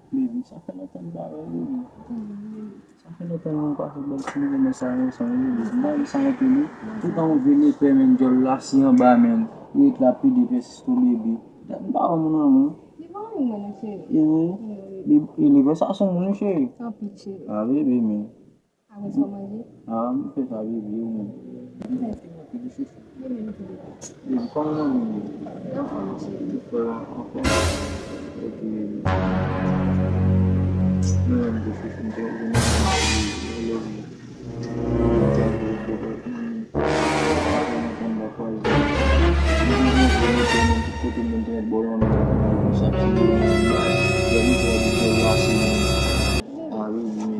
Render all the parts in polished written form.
Baby, ça fait longtemps que ça fait longtemps que je ne sais pas si tout le temps on vient faire même de la si en bas même. Il est là plus de personnes pour bébé. Pas mon amour. Il est ça son mon chéri. Ah bébé mais. Ah, on fait ça bébé ou même. Comment on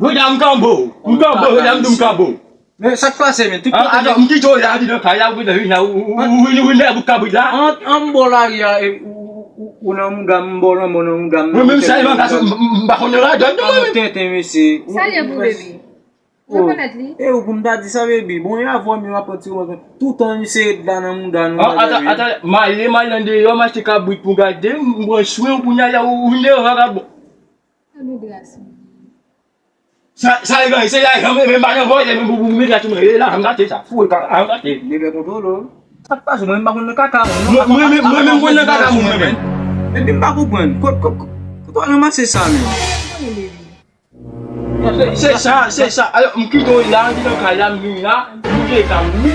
Madame Cambo, Madame Dumcabo. mais ça passe mais tout alors on dit toi là dit donc ya vous avez na ou ne buka buka en bola ya una mugam bola mona mugam même ça il va ka ba honora don tete monsieur Ça y est pour bébé. Vous connaissez eh ou comme dadi ça bébé bon ya voir mi rapporter tout temps c'est dans muga no attends mal ndé yo ma tika buit pour garder moi souin pour nya ya ou ne ragabo ça il va essayer là même pas voir même vous me là tu me là engagé ça fou ka engagé bébé ko ça passe même pas on kaka moi même on kaka moi même mais pas comprendre ko on ma c'est ça c'est ça alors on quitte là dit donc là mi là bouger ka oui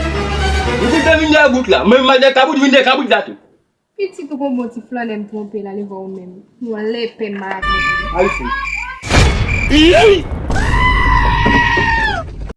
vous êtes venu à bout là même mal ka bout venu ka bout là tout petit tout comme petit flanelle tromper là les voir même nous les paie mal oui